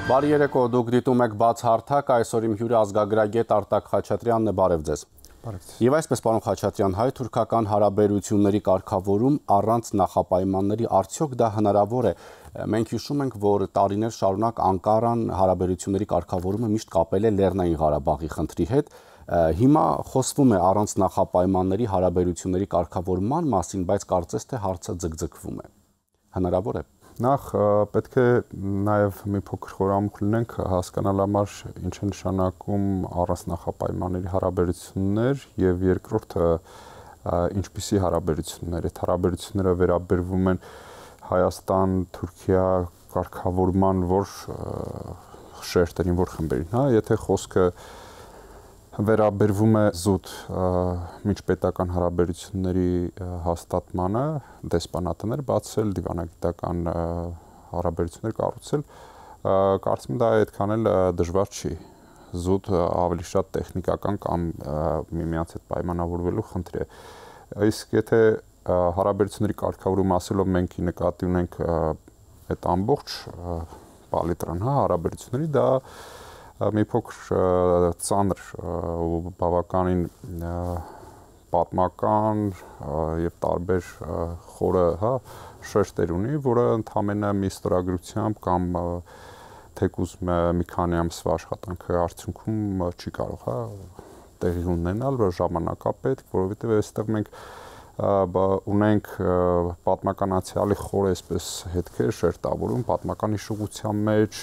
Բարի երեկո, դուք դիտում եք բաց հարթակ, այսօր իմ հյուրը ազգագրագետ Արտակ Խաչատրյանն է, բարև ձեզ։ Եվ այսպես, պարոն Խաչատրյան, հայ-թուրքական հարաբերությունների կարգավորում առանց նախապայմանների արդյոք դա հնարավոր է։ Մենք հիշում ենք, որ տարիներ շարունակ Անկարան հարաբերությունների կարգավորումը միշտ կապել է Լեռնային Ղարաբաղի խնդրի հետ։ Հիմա խոսվում է առանց նախապայմանների հարաբերությունների կարգավորման մասին, բայց կարծես թե հարցը ձգձգվում է։ Հնարավոր է։ Նախ պետք է նաև մի փոքր խորամուխ լինենք հասկանալ համար ինչ է նշանակում առանց նախապայմանների հարաբերություններ եւ երկրորդը ինչպիսի հարաբերություններ։ Այդ հարաբերությունները վերաբերվում են Հայաստան-Թուրքիա կարգավորման որ շերտերին, որ խմբերին, հա, եթե խոսքը վերաբերվում է զուտ միջպետական հարաբերությունների հաստատմանը, դեսպանատներ բացել, դիվանագիտական հարաբերություններ կառուցել, կարծում եմ դա այդքան էլ դժվար չի։ Զուտ ավելի շատ տեխնիկական կամ միմյանց հետ պայմանավորվելու խնդիր է։ Իսկ եթե հարաբերությունների կարգավորում ասելով մենք նկատի ունենք այդ ամբողջ պալիտրան, հա, հարաբերությունների, դա մի փոքր ծանր ու բավականին պատմական եւ տարբեր խորը, հա, շերտեր ունի, որը ընդհանրապես մի ստորագրությամբ կամ թեկուզ մի քանի ամսվա աշխատանքի արդյունքում չի կարող, հա, տեղի ունենալ, ժամանակ է պետք, որովհետեւ այստեղ մենք ունենք պատմական անցյալի խոր այսպես հետքեր շերտավորում պատմական հիշողության մեջ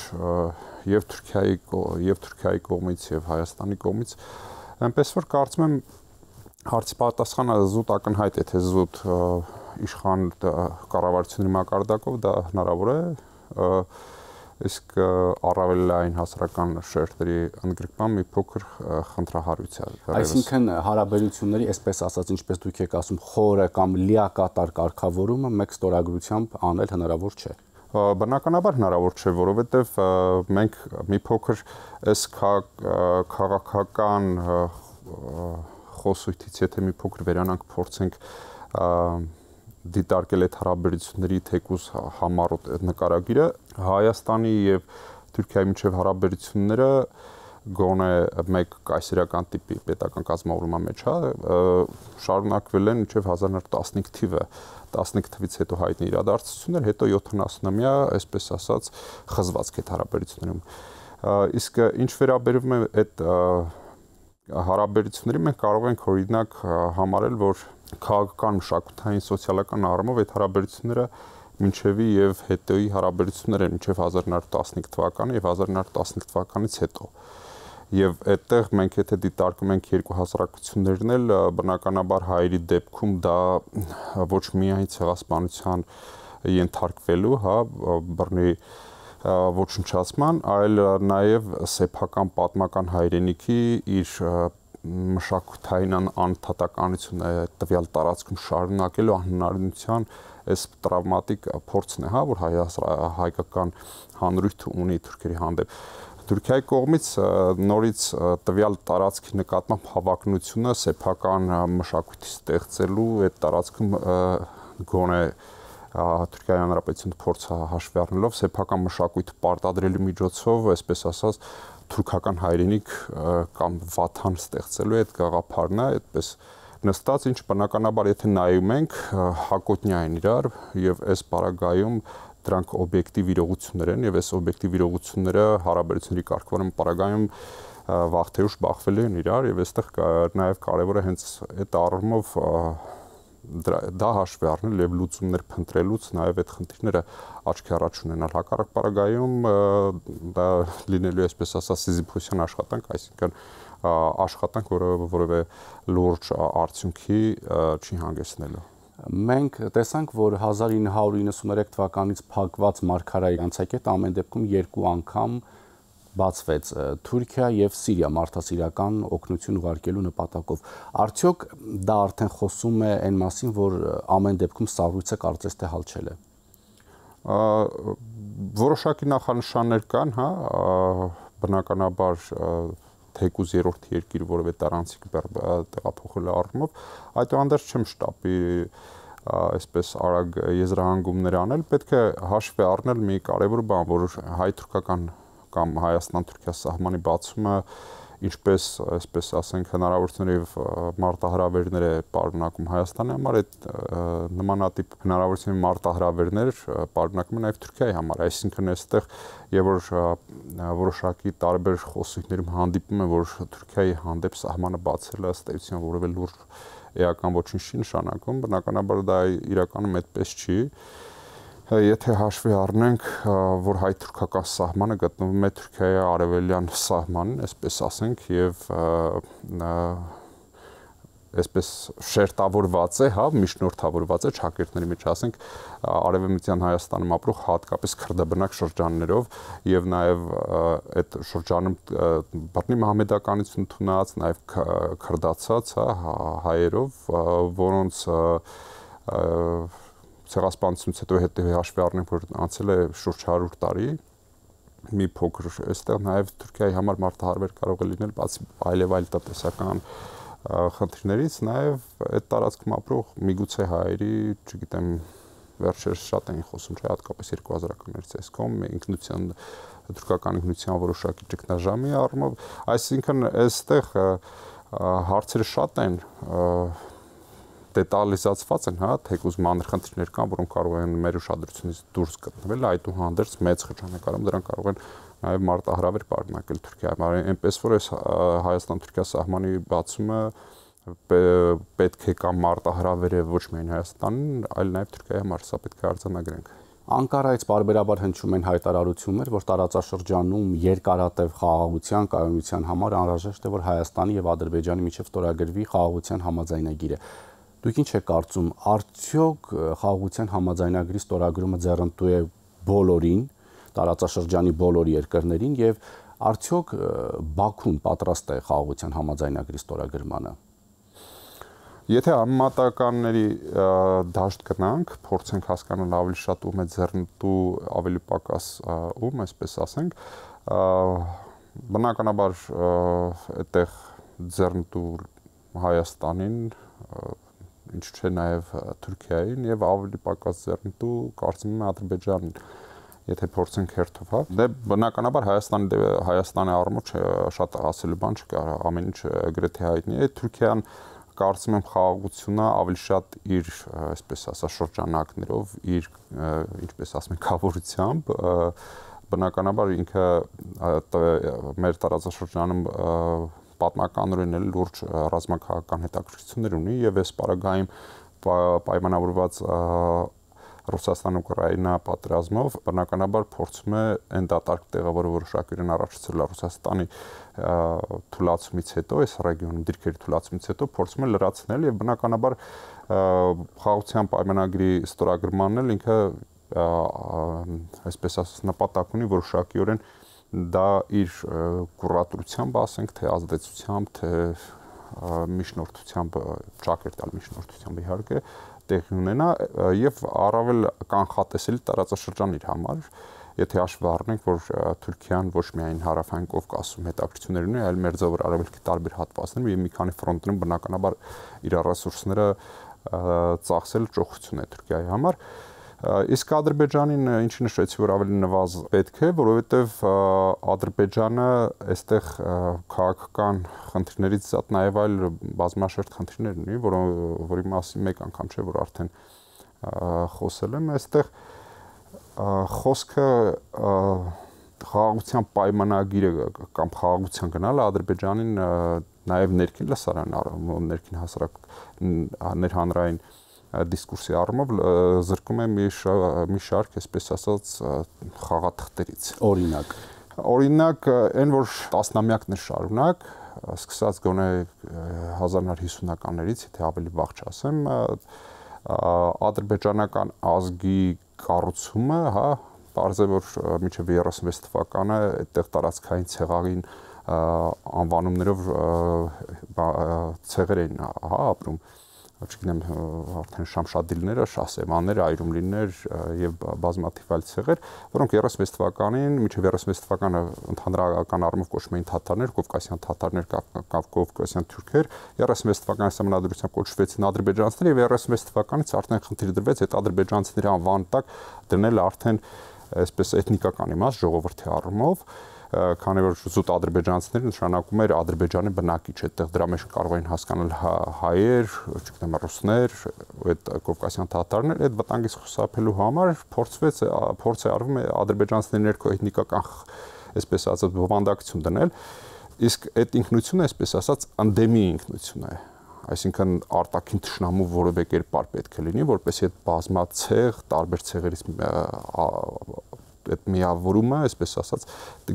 եւ Թուրքիայի կողմից եւ Հայաստանի կողմից այնպես որ կարծում եմ հարցի պատասխանը զուտ ակնհայտ է թե զուտ իշխան կառավարությունների մակարդակով դա հնարավոր է իսկ առավել լայն հասարակական շերտերի ընդգրկման մի փոքր խնդրահարույց է։ Այսինքն հարաբերությունների, այսպես ասած, ինչպես դուք եք ասում, խորը կամ լիակատար կարգավորումը մեկ ստորագրությամբ անել հնարավոր չէ։ Բնականաբար հնարավոր չէ, որովհետև մենք մի փոքր այս քաղաքական խոսույթից եթե մի փոքր վերանանք փորձենք դիտարկել այդ հարաբերությունների թեկուզ համառոտ նկարագիրը Հայաստանի եւ Թուրքիայի միջև հարաբերությունները գոնե մեկ կայսերական տիպի պետական կազմավորման մեջ հա շարունակվել են մինչև 1915 թիվը 15 թվից հետո հայտնի իրադարձություններ հետո 70-ամյա այսպես ասած խզվածք այդ հարաբերություններում իսկ ինչ վերաբերում է այդ հարաբերությունների մենք կարող ենք օրինակ համարել որ քաղաքական մշակութային սոցիալական առումով այդ հարաբերությունները մինչեւի եւ հետոյի հարաբերություններ են մինչեւ 1915 թվականը եւ 1915 թվականից հետո եւ այդտեղ մենք եթե դիտարկում ենք երկու հասարակություններն էլ բնականաբար հայերի դեպքում դա ոչ միայն ցեղասպանության ենթարկվելու հա բռնի ոչնչացման այլ նաեւ սեփական պատմական հայրենիքի իր մշակութային անընդհատականությունը տվյալ տարածքում շարունակելու անհնարինության այս տրավմատիկ փորձն է, հա, որ հայկական հանրույթը ունի թուրքերի հանդեպ։ Թուրքիայի կողմից նորից տվյալ տարածքի նկատմամբ հավակնությունը սեփական մշակույթի ստեղծելու այդ տարածքում գոնե Թուրքիայի Հանրապետությունը փորձը հաշվի առնելով սեփական մշակույթ պարտադրելու միջոցով, այսպես ասած, թուրքական հայրենիք կամ վաթան ստեղծելու այդ գաղափարն է, այդպես նստած, ինչ բնականաբար եթե նայում ենք հակոտնյա են իրար եւ այս պարագայում դրանք օբյեկտիվ իրողություններ են եւ այս օբյեկտիվ իրողությունները հարաբերությունների կարգավորման պարագայում վաղ թե ուշ բախվել են իրար եւ այստեղ նաեւ կարեւոր է հենց այդ առումով դա հաշվի առնել եւ լուծումներ փնտրելուց նաեւ այդ խնդիրները աչքի առաջ ունենալ հակառակ պարագայում դա լինելու է այսպես ասած սիզիփոսյան աշխատանք, այսինքն աշխատանք, որը որևէ լուրջ արդյունքի չի հանգեցնելու։ Մենք տեսանք, որ 1993 թվականից փակված մարգարայի անցակետը ամեն դեպքում երկու անգամ բացվեց Թուրքիա եւ Սիրիա մարդասիրական օգնություն ուղարկելու նպատակով։ Արդյոք դա արդեն խոսում է այն մասին, որ ամեն դեպքում սառույցը կարծես թե հալչել է։ Որոշակի նախանշաններ կան, հա, բնականաբար թեկուզ երրորդ երկիր որևէ տարանցիկ տեղափոխելու առումով, այդուհանդերձ չեմ շտապի այսպես արագ եզրահանգումներ անել, պետք է հաշվի առնել մի կարևոր բան, որ հայ-թուրքական կամ Հայաստան-Թուրքիա սահմանի բացումը ինչպես այսպես ասենք հնարավորություններ եւ մարտահրավերներ է պարունակում Հայաստանի համար, այդ նմանատիպ հնարավորությունների մարտահրավերներ պարունակում են նաեւ Թուրքիայի համար, այսինքն այստեղ եւ որ որոշակի տարբեր խոսույթներում հանդիպում է, որ Թուրքիայի հանդեպ սահմանը բացելը ըստ էության որևէ լուրջ էական ոչինչ չի նշանակում, բնականաբար դա իրականում այդպես չի։ Եթե հաշվի առնենք, որ հայ-թուրքական սահմանը գտնվում է Թուրքիայի արևելյան սահմանին, այսպես ասենք, եւ այսպես շերտավորված է, հա, միջնորդավորված է ճակերտների մեջ, ասենք, արևմտյան Հայաստանում ապրող հատկապես քրդաբնակ շրջաններով եւ նաեւ այդ շրջանում բռնի մահմեդականություն թունած, նաեւ քրդացած, հա, հայերով, որոնց ցեղասպանությունից հետո հաշվի առնենք, որ անցել է շուրջ 100 տարի, մի փոքր այստեղ նաև Թուրքիայի համար մարտահրավեր կարող է լինել, բացի այլ տնտեսական խնդիրներից, նաև այդ տարածքում ապրող միգուցե հայերի, չգիտեմ, վերջերս շատ են խոսում, չէ, հատկապես 2000-ականներից այսքան ինքնության թուրքական ինքնության որոշակի ճգնաժամի առումով, այսինքն այստեղ հարցերը շատ են դետալիզացված են, հա, թեկուզ մանր խնդիրներ կան, որոնք կարող են մեր ուշադրությունից դուրս գտնվել, այդուհանդերձ մեծ խճանկարում դրանք կարող են նաև մարտահրավեր պարունակել Թուրքիայի։ Այնպես որ այս Հայաստան-Թուրքիա սահմանի բացումը պետք է կամ մարտահրավեր է ոչ միայն Հայաստանին, այլ նաև Թուրքիայի համար, սա պետք է արձանագրենք։ Անկարայից բարբերաբար հնչում են հայտարարություններ, որ տարածաշրջանում երկարատև խաղաղության կայունության համար անհրաժեշտ է, որ Հայաստանի եւ Ադրբեջանի միջև ստորագրվի խաղաղության համաձայնագիրը։ Դուք ինչ եք կարծում, արդյոք խաղաղության համաձայնագրի ստորագրումը ձեռնտու է բոլորին, տարածաշրջանի բոլոր երկրներին եւ արդյոք Բաքուն պատրաստ է խաղաղության համաձայնագրի ստորագրմանը։ Եթե համատականների դաշտ գնանք, փորձենք հասկանալ ավելի շատ ում է ձեռնտու, ավելի պակաս ում, այսպես ասենք, բնականաբար այդտեղ ձեռնտու Հայաստանին, ինչ չէ նաև Թուրքիային եւ ավելի պակաս ձեռնտու կարծում եմ Ադրբեջանին, եթե փորձենք հերթով, հա։ Դե բնականաբար Հայաստանի առումով շատ ասելու բան չկա, ամեն ինչ գրեթե հայտնի է, Թուրքիան կարծում եմ խաղաղությունը ավելի շատ իր, այսպես ասած, շրջանակներով, իր, ինչպես ասում են, կավորությամբ, բնականաբար ինքը մեր տարածաշրջանում պատմականորեն էլ լուրջ ռազմաքաղաքական հետաքրքրություններ ունի եւ այս պարագայում պայմանավորված Ռուսաստան-Ուկրաինա պատերազմով բնականաբար փորձում է այն դատարկ տեղավորը որոշակորեն առաջացրել Ռուսաստանի թուլացումից հետո, այս ռեգիոնում դիրքերի թուլացումից հետո փորձում է լրացնել եւ բնականաբար խաղաղության պայմանագրի ստորագրմանն էլ ինքը այսպես ասած նպատակ ունի որոշակիորեն դա իր կուրատորությամբ, ասենք, թե ազդեցությամբ, թե միջնորդությամբ, ճակերտալ միջնորդությամբ իհարկե տեղի ունենա եւ առավել կանխատեսելի տարածաշրջան իր համար, եթե հաշվի առնենք, որ Թուրքիան ոչ միայն հարավային Կովկասում հետաքրքրություններ ունի, այլ մերձավոր արևելքի տարբեր հատվածներում եւ մի քանի ֆրոնտներում բնականաբար իր ռեսուրսները ծախսել ճոխություն է Թուրքիայի համար։ Իսկ Ադրբեջանին ինչի նշեցի, որ ավելի նվազ պետք է, որովհետև Ադրբեջանը այստեղ քաղաքական խնդիրներից զատ նաև այլ բազմաշերտ խնդիրներ ունի, որի մասին մեկ անգամ չէ, որ արդեն խոսել եմ, այստեղ խոսքը խաղաղության պայմանագիրը կամ խաղաղության գնալը Ադրբեջանին նաև ներքին լսարան, ներքին հասարակ ներհանրային դիսկուրսի առումով զրկում է մի շարք, այսպես ասած, խաղաթղթերից։ Օրինակ, այն որ տասնամյակներ շարունակ, սկսած գոնե 1950-ականներից, եթե ավելի վաղ չասեմ, ադրբեջանական ազգի կառուցումը, հա, պարզ է, որ մինչև 36 թվականը այդտեղ տարածքային ցեղային անվանումներով ցեղեր էին, հա, ապրում, չգիտեմ, արդեն Շամշադիլները, Շահսևանները, Այրումլիներ եւ բազմաթիվ այլ ցեղեր, որոնք 36 թվականին, մինչև 36 թվականը ընդհանրական առումով կոչվում էին թաթարներ, կովկասյան թաթարներ, կովկասյան թուրքեր, 36 թվականին սահմանադրությամբ կոչվեցին ադրբեջանցիներ եւ 36 թվականից արդեն խնդիր դրվեց այդ ադրբեջանցիների անվան տակ դնել արդեն այսպես էթնիկական իմաստ ժողովրդի առումով քանի որ զուտ ադրբեջանցիները նշանակում էր Ադրբեջանի բնակիչ, այդտեղ դրա մեջ կարող էին հասկանալ հայեր, չգիտեմ, ռուսներ, այդ կովկասյան թաթարներ, այդ վտանգից խուսափելու համար փորձ է արվում ադրբեջանցիների ներքոէթնիկական, այսպես ասած, բովանդակություն դնել, իսկ այդ ինքնությունը, այսպես ասած, անդեմի ինքնություն է, այսինքն արտաքին թշնամու որևէ կերպար պետք է լինի, որպեսզի այդ բազմացեղ, տարբեր ցեղերից այդ միավորումը, այսպես ասած,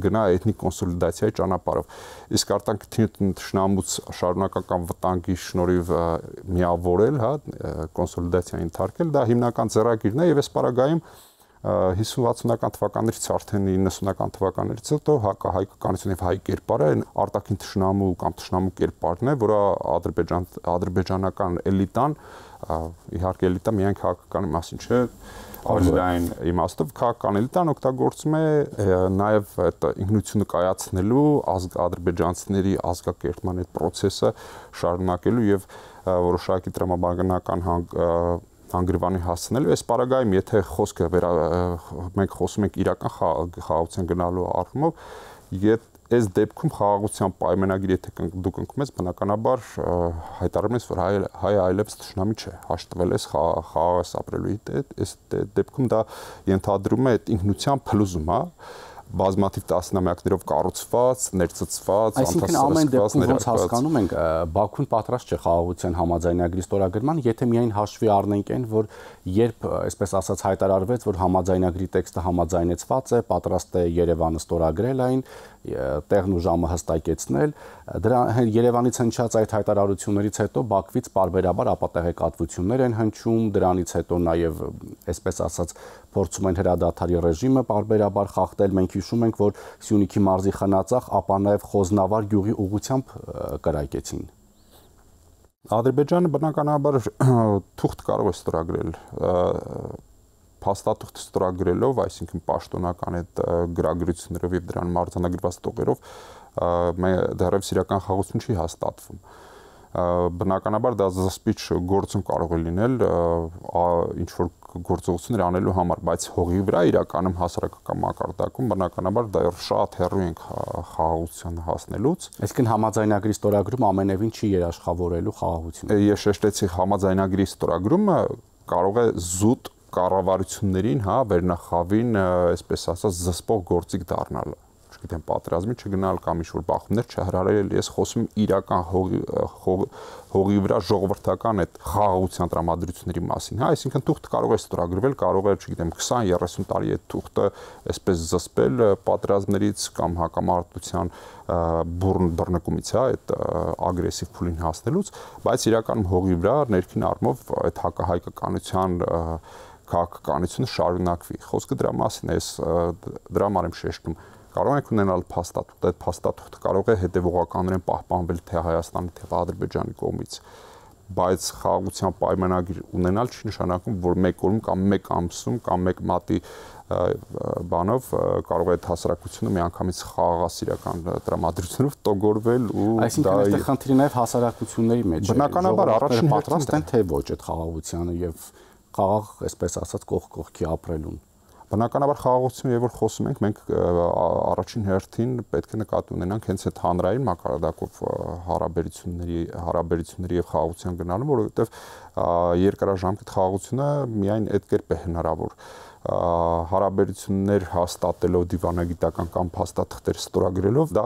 գնա էթնիկ կոնսոլիդացիայի ճանապարհով։ Իսկ արտաքին թշնամուց շարունակական վտանգի շնորհիվ միավորել, հա, կոնսոլիդացիային ենթարկել, դա հիմնական ձեռագիրն է եւ այս պարագայում 50-60-ական թվականներից արդեն 90-ական թվականներից հետո հայկականություն եւ հայ կերպարը արտաքին թշնամու կամ թշնամու կերպարն է, որը ադրբեջանական էլիտան, իհարկե էլիտա միայն քաղաքական մասին չէ, Ալիային իմաստով քաղաքական էլիտան օգտագործում է նաև այդ ինքնությունը կայացնելու ադրբեջանցիների ազգակերտման այդ process-ը շարունակելու եւ որոշակի տրամաբանական հանգրվանի հասցնելու այս պարագայում եթե խոսքը մենք խոսում ենք իրական խաղաղության գնալու առումով այս դեպքում խաղաղության պայմանագիր եթե դուք ընկնում եք բնականաբար հայտարարում ես որ հայ այլևս թշնամի չէ հաշտվել ես խաղաղ ապրելու հետ այս դեպքում դա ենթադրում է այդ ինքնության փլուզում հա բազմաթիվ տասնամյակներով կառուցված, ներծծված, այսինքն ամեն դեպքում ոնց հասկանում ենք Բաքուն պատրաստ չէ խաղաղության համաձայնագրի ստորագրման, եթե միայն հաշվի առնենք այն, որ երբ, այսպես ասած, հայտարարվեց, որ համաձայնագրի տեքստը համաձայնեցված է, պատրաստ է Երևանը ստորագրել այն, տեղն ու ժամը հստակեցնել, դրա Երևանից հնչած այդ հայտարարություններից հետո Բաքվից պարբերաբար ապատեղեկատվություններ են հնչում, դրանից հետո նաև, այսպես ասած, փորձում են հրադադարի ռեժիմը պարբերաբար խախտել, մենք հիշում ենք, որ Սյունիքի մարզի Խնածախ, ապա նաև Խոզնավար գյուղի ուղղությամբ կրակեցին։ Ադրբեջանը բնականաբար թուղթ կարող է ստորագրել, փաստաթուղթ ստորագրելով, այսինքն պաշտոնական այդ գրագրություններով եւ դրան մարտանագրված տողերով դեռևս իրական խաղաղություն չի հաստատվում։ Բնականաբար դա զսպիչ գործում կարող է լինել ինչ որ գործողություններ անելու համար, բայց հողի վրա իրականում հասարակական մակարդակում բնականաբար դա շատ հեռու ենք խաղաղության հասնելուց։ Այսինքն համաձայնագրի ստորագրումը ամենևին չի երաշխավորելու խաղաղությունը։ Ես շեշտեցի համաձայնագրի ստորագրումը կարող է զուտ կառավարություններին, հա, վերնախավին, այսպես ասած, զսպող գործիք դառնալ։ Չգիտեմ, պատերազմի չգնալ կամ ինչ-որ բախումներ չհրահրել, ես խոսում իրական հողի վրա ժողովրդական այդ խաղաղության տրամադրությունների մասին, հա, այսինքն թուղթը կարող է ստորագրվել, կարող է, չգիտեմ, 20-30 տարի այդ թուղթը այսպես զսպել պատերազմներից կամ հակամարտության բռնկումից, հա, այդ ագրեսիվ փուլին հասնելուց, բայց իրականում հողի վրա ներքին առումով այդ հակահայկականության քաղաքականությունը շարունակվի։ Խոսքը դրա մասին է, դրա համար եմ շեշտում։ Կարող ենք ունենալ փաստաթուղթ, այդ փաստաթուղթը կարող է հետևողականորեն պահպանվել թե Հայաստանի, թե Ադրբեջանի կողմից, բայց խաղաղության պայմանագիր ունենալ չի նշանակում, որ մեկ օրում կամ մեկ ամսում կամ մեկ մատի բանով կարող է այդ հասարակությունը միանգամից խաղաղասիրական տրամադրությունով տոգորվել ու այսինքն այստեղ խնդիրը նաև հասարակությունների մեջ է։ Բնականաբար առաջին պատրաստ են թե ոչ այդ խաղաղությանը եւ խաղաղ, այսպես ասած, կողքի ապրելուն։ Բնականաբար խաղաղություն եւ որ խոսում ենք, մենք առաջին հերթին պետք է նկատի ունենանք հենց այդ հանրային մակարդակով հարաբերությունների եւ խաղաղության գնալը, որովհետեւ երկարաժամկետ խաղաղությունը միայն այդ կերպ է հնարավոր։ Հարաբերություններ հաստատելով դիվանագիտական կամ փաստաթղթեր ստորագրելով դա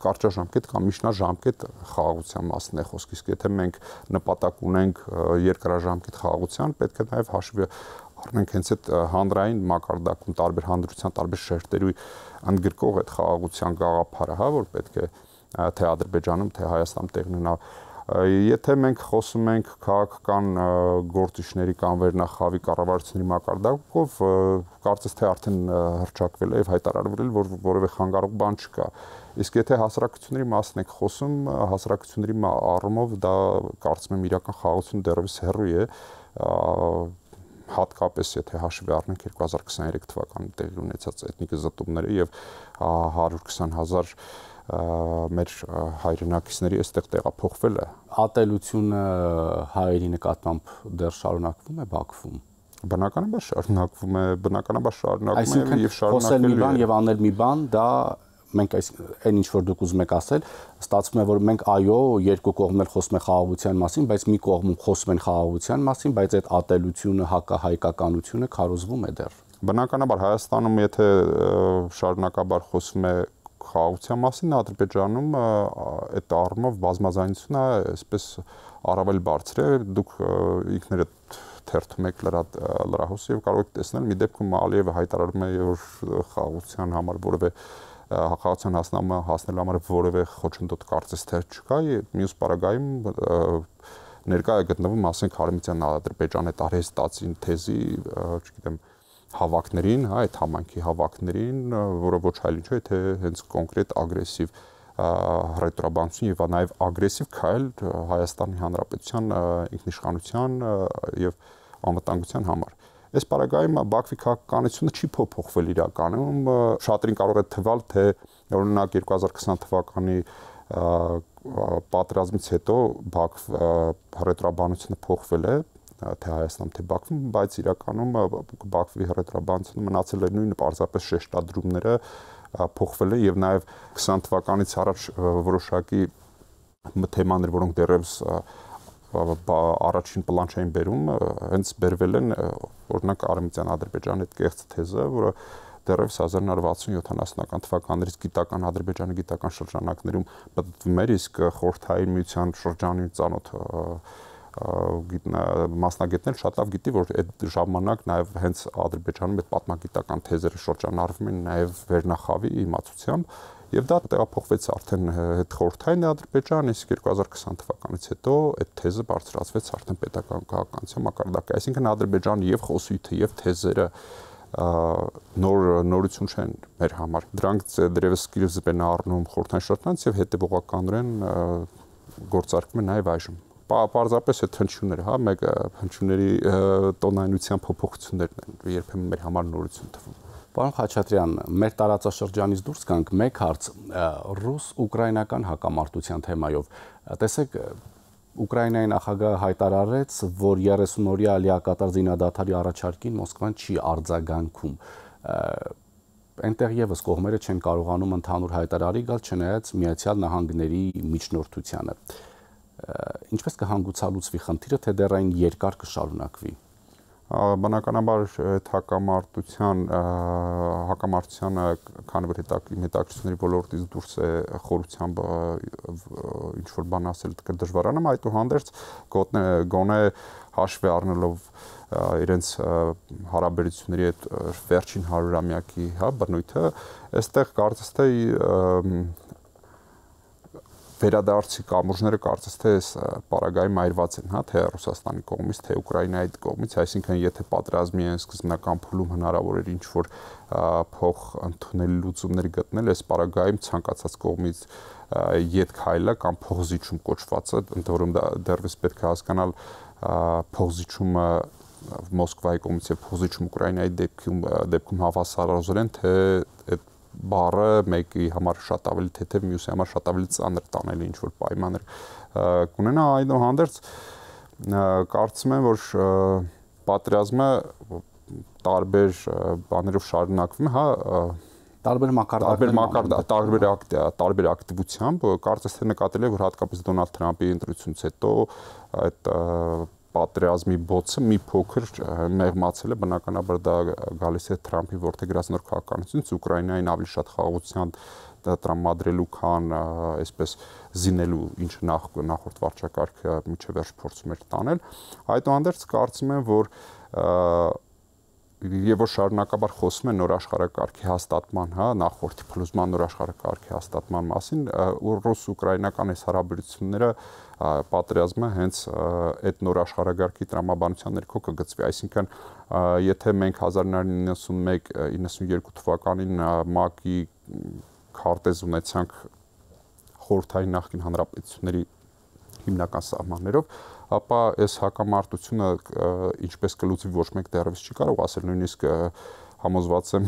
կարճաժամկետ կամ միջնաժամկետ խաղաղության մասն է խոսքը, իսկ եթե մենք նպատակ ունենք երկարաժամկետ խաղաղության, պետք է նաև հաշվի առնենք հենց այդ հանրային մակարդակում տարբեր հանրության տարբեր շերտերի ընդգրկող այդ խաղաղության գաղափարը, հա, որ պետք է թե Ադրբեջանում, թե Հայաստանում տեղի ունենա։ Եթե մենք խոսում ենք քաղաքական գործիչների կամ վերնախավի կառավարությունների մակարդակով, կարծես թե արդեն հռչակվել է եւ հայտարարվել, որ որևէ խանգարող բան չկա։ Իսկ եթե հասարակությունների մասն եք խոսում, հասարակությունների առումով դա կարծում եմ իրական խաղաղություն դեռևս հեռու է, հատկապես եթե հաշվի առնենք 2023 թվականին տեղի ունեցած էթնիկ զտումները եւ 120,000 մեր հայրենակիցների այստեղ տեղափոխվել է։ Ատելությունը հայերի նկատմամբ դեռ շարունակվում է Բաքվում։ Բնականաբար շարունակվում է եւ շարունակելու է։ Խոսել մի բան եւ անել մի բան, դա մենք այն ինչ որ դուք ուզում եք ասել, ստացվում է որ մենք այո, երկու կողմն էլ խոսում են խաղաղության մասին, բայց մի կողմում խոսում են խաղաղության մասին, բայց այդ ատելությունը, հակահայկականությունը քարոզվում է դեռ։ Բնականաբար Հայաստանում եթե շարունակաբար խոսում է խաղաղության մասին, Ադրբեջանում այդ առումով բազմազանությունը այսպես առավել բարձր է, դուք ինքներդ թերթում եք լրահոսի եւ կարող եք տեսնել մի դեպքում Ալիևը հայտարարում է որ խաղաղության համար որևէ խաղաղության հասնելու համար որևէ խոչընդոտ կարծես թե չկա, մյուս պարագայում ներկա է գտնվում, ասենք Հարմիցյան Ադրբեջանի այդ արհեստացին թեզի, չգիտեմ, հավաքներին, հա, այդ համանքի հավաքներին, որը ոչ այլ ինչ է, թե հենց կոնկրետ ագրեսիվ ռետորաբանություն եւ նաեւ ագրեսիվ քայլ Հայաստանի Հանրապետության ինքնիշխանության եւ անվտանգության համար։ Այս պարագայում Բաքվի քաղաքականությունը չի փոփոխվել իրականում, շատերին կարող է թվալ, թե օրինակ 2020 թվականի պատերազմից հետո ռետորաբանությունը փոխվել է, թե Հայաստանում, թե Բաքվում, բայց իրականում Բաքվի ռետորաբանությունը մնացել է նույնը, պարզապես շեշտադրումները փոխվել է եւ նաեւ 20 թվականից առաջ որոշակի թեմաներ, որոնք դեռևս առաջին պլան չէին բերում, հենց բերվել են օրինակ Արմենիան Ադրբեջանի այդ կեղծ թեզը, որը դեռևս 1960-70-ական թվականներից գիտական Ադրբեջանի գիտական շրջանակներում պատմվում էր, իսկ խորհրդային միության շրջանին ծանոթ մասնագետներ շատ լավ գիտի, որ այդ ժամանակ նաև հենց Ադրբեջանում այդ պատմագիտական թեզերը շրջանառվում են նաև Վերնախավի իմացությամբ եւ դա տեղափոխվեց արդեն այդ խորհրդային Ադրբեջան, իսկ 2020 թվականից հետո այդ թեզը բարձրացվեց արդեն պետական քաղաքականության մակարդակը, այսինքն Ադրբեջանը եւ խոսույթը եւ թեզերը նորություն չեն մեր համար։ Դրանք դեռևս սկիզբ են առնում խորհրդային շրջանից եւ հետեւողականորեն գործարկվում են նաեւ այժմ։ Պարզապես այդ հնչյունները, հա, մեկը հնչյունների տոնայնության փոփոխություններն են, երբեմն մեր համար նորություն թվում։ Պարոն Խաչատրյան, մեր տարածաշրջանից դուրս գանք, մեկ հարց ռուս-ուկրաինական հակամարտության թեմայով։ Տեսեք, Ուկրաինայի նախագահը հայտարարեց, որ 30-օրյա լիակատար զինադադարի առաջարկին Մոսկվան չի արձագանքում։ Այնտեղ եւս կողմերը չեն կարողանում ընդհանուր հայտարարի գալ, չնայած Միացյալ Նահանգների միջնորդությանը։ Ինչպես կհանգուցալուծվի խնդիրը, թե դեռ այն երկար կշարունակվի։ Բնականաբար այդ հակամարտությանը քանի որ հետաքրքրությունների ոլորտից դուրս է խորությամբ ինչ որ բան ասել կդժվարանամ, այդուհանդերձ գոնե հաշվի առնելով իրենց հարաբերությունների այդ վերջին 100-ամյակի, հա, բնույթը, այստեղ կարծես թե վերադարձի կամուրջները կարծես թե այս պարագայում այրված են, հա, թե Ռուսաստանի կողմից, թե Ուկրաինայի կողմից, այսինքն եթե պատերազմի այն սկզբնական փուլում հնարավոր էր ինչ-որ փող ընդունելի լուծումներ գտնել, այս պարագայում ցանկացած կողմից ետ քայլը կամ փողզիջում կոչվածը, ընդ որում դեռևս պետք է հասկանալ փողզիջումը Մոսկվայի կողմից եւ փողզիջում Ուկրաինայի դեպքում հավասարազորեն, թե այդ բառը մեկի համար շատ ավելի թեթև, մյուսի համար շատ ավելի ծանր տանելի ինչ որ պայմաններ կունենա, այդուհանդերձ կարծում եմ, որ պատերազմը տարբեր բաներով շարունակվում է, հա, տարբեր ակտիվությամբ, կարծես թե նկատել է, որ հատկապես Դոնալդ Թրամփի ընտրությունից հետո այդ պատերազմի բոցը մի փոքր մեղմացել է, բնականաբար դա գալիս է Թրամփի որդեգրած նոր քաղաքականությունից, Ուկրաինային ավելի շատ խաղաղության տրամադրելու, քան այսպես զինելու, ինչը նախորդ վարչակարգը միջև վերջ փորձում էր տանել։ Այդուհանդերձ կարծում եմ, որ եւ որ շարունակաբար խոսում են նոր աշխարհակարգի հաստատման, հա, նախորդի փլուզման նոր աշխարհակարգի հաստատման մասին, ռուս-ուկրաինական այս հարաբերությունները պատերազմը հենց այդ նոր աշխարհակարգի տրամաբանության ներքո կգծվի, այսինքն եթե մենք 1991-92 թվականին ՄԱԿ-ի քարտեզ ունեցանք խորհրդային նախկին հանրապետությունների հիմնական սահմաններով, ապա այս հակամարտությունը ինչպես կլուծվի ոչ մեկ դեռևս չի կարող ասել, նույնիսկ համոզված եմ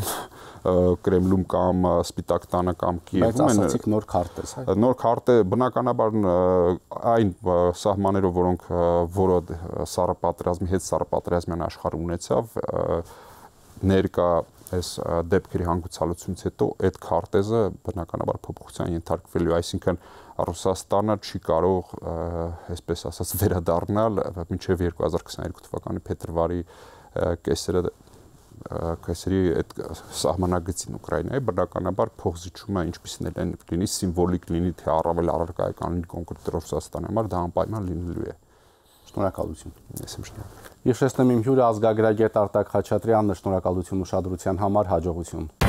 Կրեմլում կամ Սպիտակ տանը կամ Կիևում են ասացիք նոր քարտեզ, հա։ Նոր քարտը բնականաբար այն սահմաններով, որոնք սառը պատերազմի հետ սառը պատերազմյան աշխարհը ունեցավ, ներկա այս դեպքերի հանգուցալուծությունից հետո այդ քարտեզը բնականաբար փոփոխության ենթարկվելու է, այսինքն Ռուսաստանը չի կարող, այսպես ասած, վերադառնալ մինչև 2022 թվականի փետրվարի կեսերի այդ սահմանագծին Ուկրաինայի, բնականաբար փոխզիջումը ինչպիսին էլ լինի, սիմվոլիկ լինի, թե առավել առարկայական լինի կոնկրետ Ռուսաստանի համար, դա անպայման լինելու է։ Շնորհակալություն։ Ես եմ շնորհակալ։ Հիշեցնեմ իմ հյուրը ազգագրագետ Արտակ Խաչատրյանն է, շնորհակալություն ուշադրության համար, հաջողություն։